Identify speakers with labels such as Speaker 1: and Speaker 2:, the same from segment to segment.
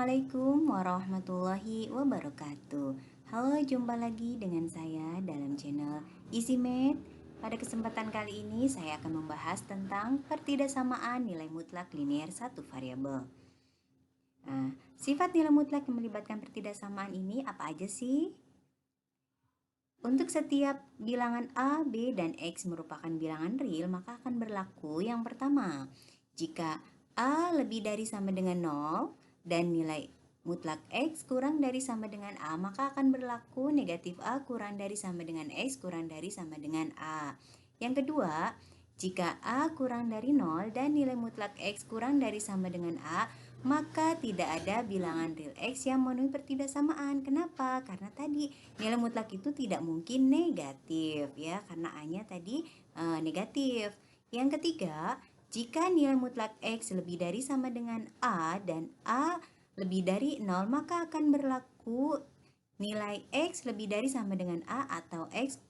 Speaker 1: Assalamualaikum warahmatullahi wabarakatuh. Halo, jumpa lagi dengan saya dalam channel Easy Math. Pada kesempatan kali ini saya akan membahas tentang pertidaksamaan nilai mutlak linear satu variabel. Sifat nilai mutlak yang melibatkan pertidaksamaan ini apa aja sih? Untuk setiap bilangan A, B, dan X merupakan bilangan real, maka akan berlaku yang pertama. Jika A lebih dari sama dengan 0 dan nilai mutlak X kurang dari sama dengan A, maka akan berlaku negatif A kurang dari sama dengan X kurang dari sama dengan A. Yang kedua, jika A kurang dari 0 dan nilai mutlak X kurang dari sama dengan A, maka tidak ada bilangan real X yang memenuhi pertidaksamaan. Kenapa? Karena tadi nilai mutlak itu tidak mungkin negatif ya, karena A-nya tadi negatif. Yang ketiga, jika nilai mutlak X lebih dari sama dengan A dan A lebih dari 0, maka akan berlaku nilai X lebih dari sama dengan A atau X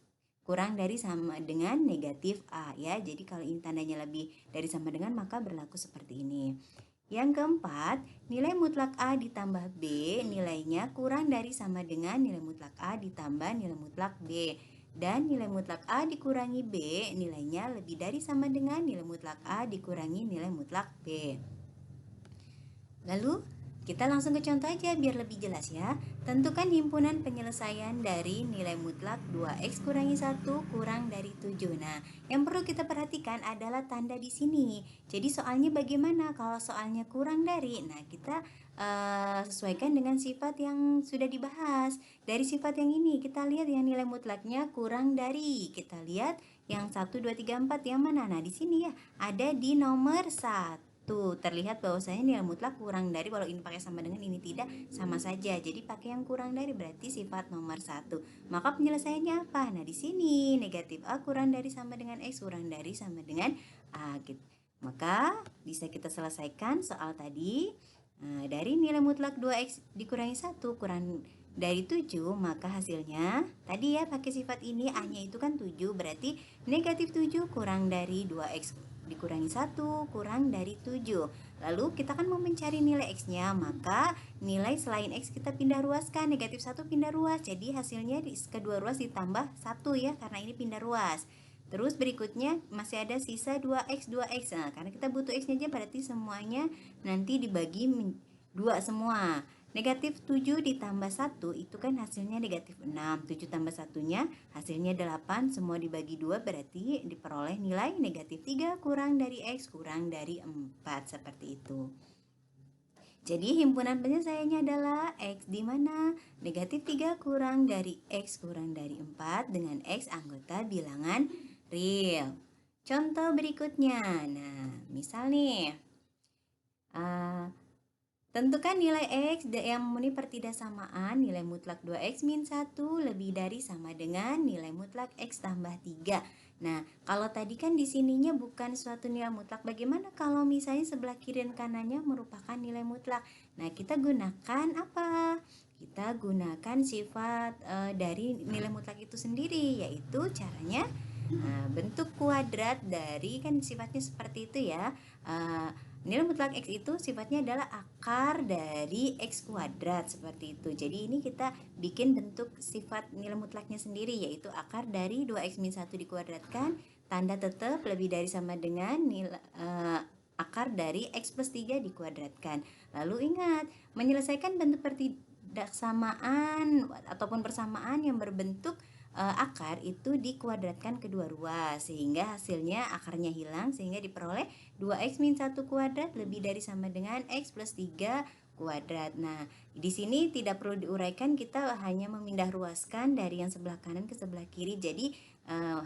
Speaker 1: kurang dari sama dengan negatif A ya. Jadi kalau ini tandanya lebih dari sama dengan, maka berlaku seperti ini. Yang keempat, nilai mutlak A ditambah B nilainya kurang dari sama dengan nilai mutlak A ditambah nilai mutlak B. Dan nilai mutlak A dikurangi B nilainya lebih dari sama dengan nilai mutlak A dikurangi nilai mutlak B. Lalu kita langsung ke contoh aja biar lebih jelas ya. Tentukan himpunan penyelesaian dari nilai mutlak 2x kurangi 1 kurang dari 7. Nah, yang perlu kita perhatikan adalah tanda di sini. Jadi soalnya bagaimana kalau soalnya kurang dari? Nah, kita sesuaikan dengan sifat yang sudah dibahas. Dari sifat yang ini kita lihat yang nilai mutlaknya kurang dari. Kita lihat yang 1, 2, 3, 4 yang mana? Nah, di sini ya ada di nomor 1. Tuh, terlihat bahwasanya nilai mutlak kurang dari, kalau ini pakai sama dengan ini tidak, sama saja. Jadi pakai yang kurang dari berarti sifat nomor 1. Maka penyelesaiannya apa? Nah, di sini negatif A kurang dari sama dengan X kurang dari sama dengan A gitu. Maka bisa kita selesaikan soal tadi. Dari nilai mutlak 2X dikurangi 1 kurang dari 7, maka hasilnya tadi ya pakai sifat ini, A-nya itu kan 7, berarti negatif 7 kurang dari 2X dikurangi 1 kurang dari 7. Lalu kita kan mau mencari nilai X-nya, maka nilai selain X kita pindah ruaskan. Negatif 1 pindah ruas, jadi hasilnya kedua ruas ditambah 1 ya, karena ini pindah ruas. Terus berikutnya masih ada sisa 2x 2x. Nah, karena kita butuh X-nya aja, berarti semuanya nanti dibagi 2 semua. Negatif 7 ditambah 1 itu kan hasilnya negatif 6. 7 tambah 1-nya hasilnya 8. Semua dibagi 2 berarti diperoleh nilai negatif 3 kurang dari X kurang dari 4. Seperti itu. Jadi himpunan penyelesaiannya adalah X di mana negatif 3 kurang dari X kurang dari 4 dengan X anggota bilangan real. Contoh berikutnya. Nah, misal nih. Tentukan nilai X yang memenuhi pertidaksamaan nilai mutlak 2X min 1 lebih dari sama dengan nilai mutlak X tambah 3. Nah, kalau tadi kan di sininya bukan suatu nilai mutlak, bagaimana kalau misalnya sebelah kiri dan kanannya merupakan nilai mutlak? Nah, kita gunakan apa? Kita gunakan sifat dari nilai mutlak itu sendiri, yaitu caranya bentuk kuadrat dari, kan sifatnya seperti itu ya. Nilai mutlak X itu sifatnya adalah akar dari X kuadrat, seperti itu. Jadi ini kita bikin bentuk sifat nilai mutlaknya sendiri, yaitu akar dari 2X min 1 dikuadratkan, tanda tetap lebih dari sama dengan nilai akar dari X plus 3 dikuadratkan. Lalu ingat, menyelesaikan bentuk pertidaksamaan ataupun persamaan yang berbentuk akar itu dikuadratkan kedua ruas, sehingga hasilnya akarnya hilang, sehingga diperoleh 2x min 1 kuadrat lebih dari sama dengan x plus 3 kuadrat. Nah, di sini tidak perlu diuraikan, kita hanya memindah ruaskan dari yang sebelah kanan ke sebelah kiri. Jadi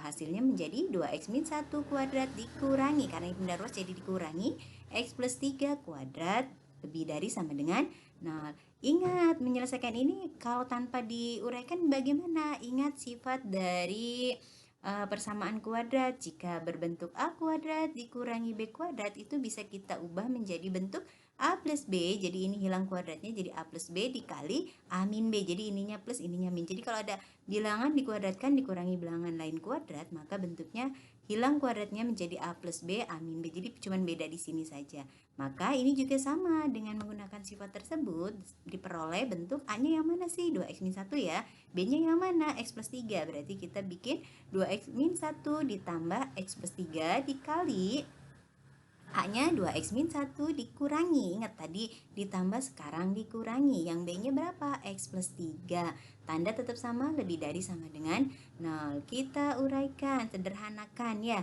Speaker 1: hasilnya menjadi 2x min 1 kuadrat dikurangi, karena pindah ruas jadi dikurangi x plus 3 kuadrat lebih dari sama dengan 0. Ingat, menyelesaikan ini kalau tanpa diuraikan bagaimana? Ingat sifat dari persamaan kuadrat. Jika berbentuk A kuadrat dikurangi B kuadrat, itu bisa kita ubah menjadi bentuk A plus B. Jadi ini hilang kuadratnya, jadi A plus B dikali A min B. Jadi ininya plus, ininya min. Jadi kalau ada bilangan dikuadratkan dikurangi bilangan lain kuadrat, maka bentuknya hilang kuadratnya menjadi A plus B, A min B. Jadi cuma beda di sini saja. Maka ini juga sama, dengan menggunakan sifat tersebut diperoleh bentuk A-nya yang mana sih? 2x min 1 ya. B-nya yang mana? X plus 3. Berarti kita bikin 2x min 1 ditambah X plus 3 dikali A-nya 2x min 1 dikurangi. Ingat tadi ditambah, sekarang dikurangi. Yang B-nya berapa? X plus 3. Tanda tetap sama, lebih dari sama dengan 0. Kita uraikan, sederhanakan ya.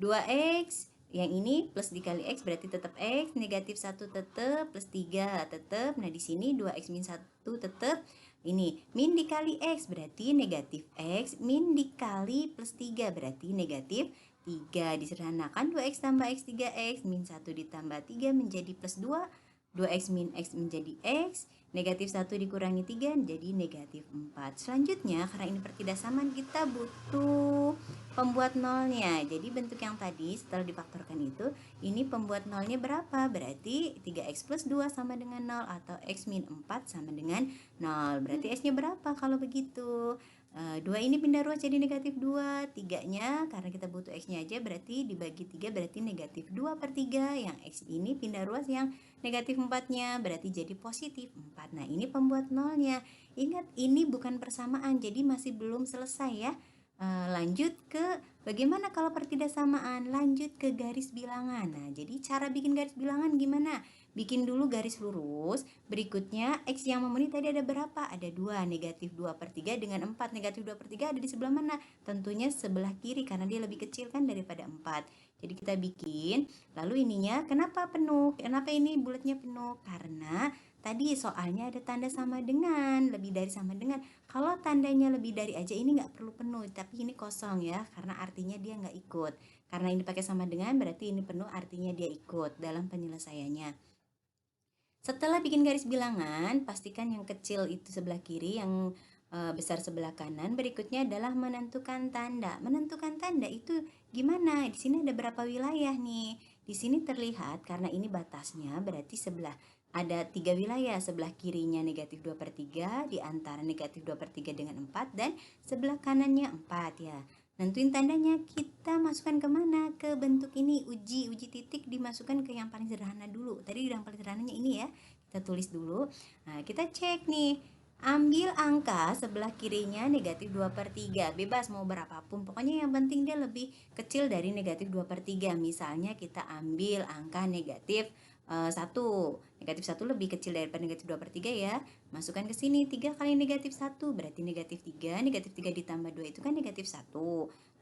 Speaker 1: 2x, yang ini plus dikali X berarti tetap X. Negatif 1 tetap, plus 3 tetap. Nah di sini 2x min 1 tetap. Ini min dikali X berarti negatif X. Min dikali plus 3 berarti negatif 3. Disederhanakan 2x tambah x 3x, min 1 ditambah 3 menjadi plus 2, 2x min x menjadi x, negatif 1 dikurangi 3 menjadi negatif 4. Selanjutnya, karena ini pertidaksamaan, kita butuh pembuat nolnya. Jadi bentuk yang tadi setelah difaktorkan itu, ini pembuat nolnya berapa? Berarti 3x plus 2 sama dengan 0, atau x min 4 sama dengan 0. Berarti x-nya berapa kalau begitu? 2 ini pindah ruas jadi negatif 2. 3-nya karena kita butuh X-nya aja, berarti dibagi 3 berarti negatif 2 per 3. Yang X ini pindah ruas yang negatif 4-nya, berarti jadi positif 4. Nah ini pembuat nolnya. Ingat ini bukan persamaan, jadi masih belum selesai ya. Lanjut ke bagaimana kalau pertidaksamaan? Lanjut ke garis bilangan. Nah jadi cara bikin garis bilangan gimana? Bikin dulu garis lurus. Berikutnya X yang memenuhi tadi ada berapa? Ada 2. Negatif 2 per 3 dengan 4. Negatif 2 per 3 ada di sebelah mana? Tentunya sebelah kiri, karena dia lebih kecil kan daripada 4. Jadi kita bikin. Lalu ininya kenapa penuh? Kenapa ini bulatnya penuh? Karena tadi soalnya ada tanda sama dengan, lebih dari sama dengan. Kalau tandanya lebih dari aja ini nggak perlu penuh, tapi ini kosong ya, karena artinya dia nggak ikut. Karena ini pakai sama dengan, berarti ini penuh, artinya dia ikut dalam penyelesaiannya. Setelah bikin garis bilangan, pastikan yang kecil itu sebelah kiri, yang besar sebelah kanan. Berikutnya adalah menentukan tanda. Menentukan tanda itu gimana? Di sini ada berapa wilayah nih? Di sini terlihat karena ini batasnya, berarti sebelah ada 3 wilayah. Sebelah kirinya negatif 2 per 3, di antara negatif 2 per 3 dengan 4, dan sebelah kanannya 4 ya. Nentuin tandanya, kita masukkan kemana? Ke bentuk ini, uji titik dimasukkan ke yang paling sederhana dulu. Tadi yang paling sederhananya ini ya, kita tulis dulu. Nah kita cek nih, ambil angka sebelah kirinya negatif 2 per 3, bebas mau berapapun, pokoknya yang penting dia lebih kecil dari negatif 2 per 3. Misalnya kita ambil angka negatif 1. Negatif 1 lebih kecil daripada negatif 2 per 3 ya. Masukkan ke sini, 3 kali negatif 1 berarti negatif 3. Negatif 3 ditambah 2 itu kan negatif 1.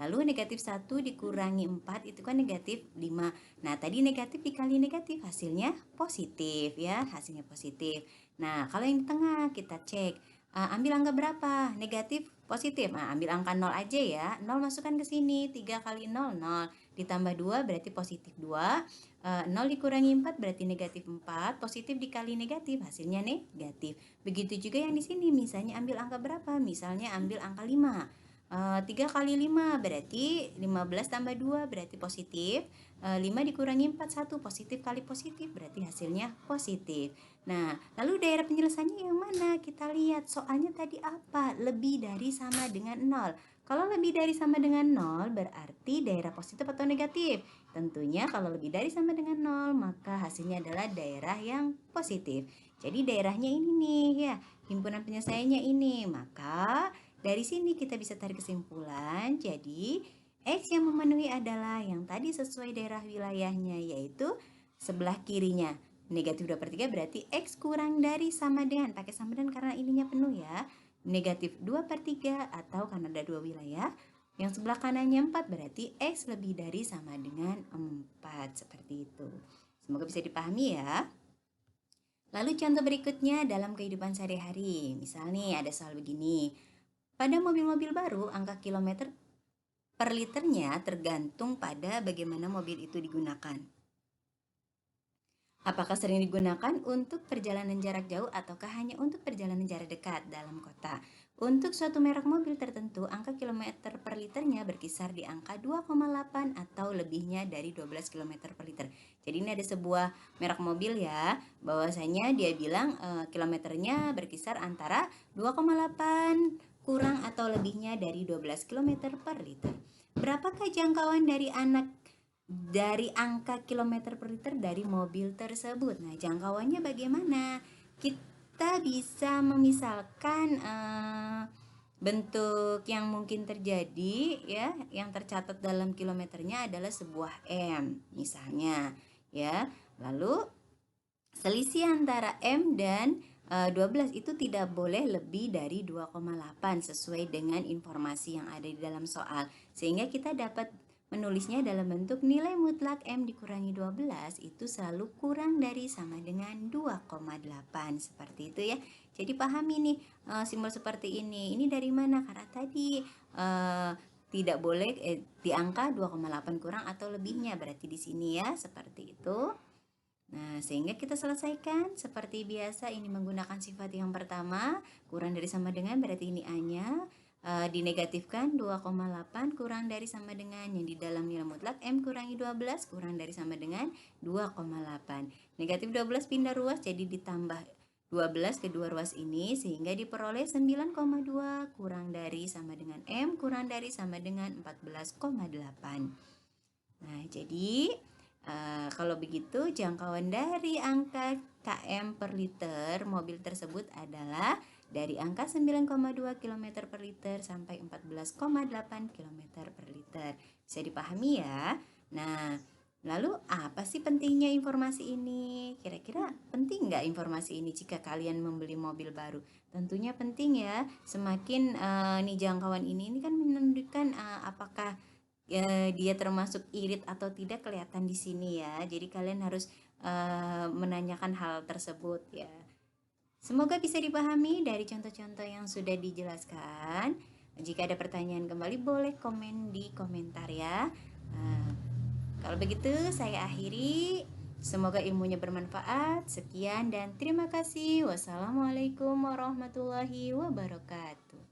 Speaker 1: Lalu negatif 1 dikurangi 4 itu kan negatif 5. Nah tadi negatif dikali negatif, hasilnya positif ya, hasilnya positif. Nah kalau yang di tengah kita cek, ambil angka berapa? Negatif, positif. Nah ambil angka 0 aja ya. 0 masukkan ke sini, 3 kali 0, 0. Ditambah 2 berarti positif 2. 0 dikurangi 4 berarti negatif 4. Positif dikali negatif, hasilnya negatif. Begitu juga yang di sini, misalnya ambil angka berapa? Misalnya ambil angka 5. 3 kali 5 berarti 15 tambah 2 berarti positif. 5 dikurangi 4, 1. Positif kali positif berarti hasilnya positif. Nah lalu daerah penyelesaiannya yang mana? Kita lihat soalnya tadi apa? Lebih dari sama dengan 0. Kalau lebih dari sama dengan 0 berarti daerah positif atau negatif? Tentunya kalau lebih dari sama dengan 0 maka hasilnya adalah daerah yang positif. Jadi daerahnya ini nih ya, himpunan penyelesaiannya ini. Maka dari sini kita bisa tarik kesimpulan, jadi X yang memenuhi adalah yang tadi sesuai daerah wilayahnya, yaitu sebelah kirinya. Negatif 2 per 3 berarti X kurang dari sama dengan, pakai sama dengan karena ininya penuh ya. Negatif 2 per 3 atau karena ada 2 wilayah, yang sebelah kanannya 4 berarti X lebih dari sama dengan 4, seperti itu. Semoga bisa dipahami ya. Lalu contoh berikutnya dalam kehidupan sehari-hari. Misal nih ada soal begini. Pada mobil-mobil baru, angka kilometer per liternya tergantung pada bagaimana mobil itu digunakan. Apakah sering digunakan untuk perjalanan jarak jauh ataukah hanya untuk perjalanan jarak dekat dalam kota? Untuk suatu merek mobil tertentu, angka kilometer per liternya berkisar di angka 2,8 atau lebihnya dari 12 km per liter. Jadi ini ada sebuah merek mobil ya, bahwasanya dia bilang kilometernya berkisar antara 2,8 kurang atau lebihnya dari 12 km per liter. Berapakah jangkauan dari angka kilometer per liter dari mobil tersebut? Nah, jangkauannya bagaimana? Kita bisa memisalkan bentuk yang mungkin terjadi ya, yang tercatat dalam kilometernya adalah sebuah M misalnya ya. Lalu selisih antara M dan 12 itu tidak boleh lebih dari 2,8 sesuai dengan informasi yang ada di dalam soal. Sehingga kita dapat menulisnya dalam bentuk nilai mutlak M dikurangi 12 itu selalu kurang dari sama dengan 2,8 seperti itu ya. Jadi pahami nih simbol seperti ini. Ini dari mana? Karena tadi tidak boleh di angka 2,8 kurang atau lebihnya, berarti di sini ya seperti itu. Nah, sehingga kita selesaikan seperti biasa, ini menggunakan sifat yang pertama, kurang dari sama dengan berarti ini A-nya, dinegatifkan 2,8 kurang dari sama dengan yang di dalam nilai mutlak M kurangi 12 kurang dari sama dengan 2,8. Negatif 12 pindah ruas jadi ditambah 12 kedua ruas ini sehingga diperoleh 9,2 kurang dari sama dengan M kurang dari sama dengan 14,8. Nah, jadi kalau begitu jangkauan dari angka km per liter mobil tersebut adalah dari angka 9,2 km per liter sampai 14,8 km per liter. Bisa dipahami ya? Nah, lalu apa sih pentingnya informasi ini? Kira-kira penting nggak informasi ini jika kalian membeli mobil baru? Tentunya penting ya. Semakin nih jangkauan ini kan menunjukkan apakah dia termasuk irit atau tidak kelihatan di sini ya. Jadi kalian harus menanyakan hal tersebut ya. Semoga bisa dipahami dari contoh-contoh yang sudah dijelaskan. Jika ada pertanyaan kembali boleh komen di komentar ya. Kalau begitu saya akhiri. Semoga ilmunya bermanfaat. Sekian dan terima kasih. Wassalamualaikum warahmatullahi wabarakatuh.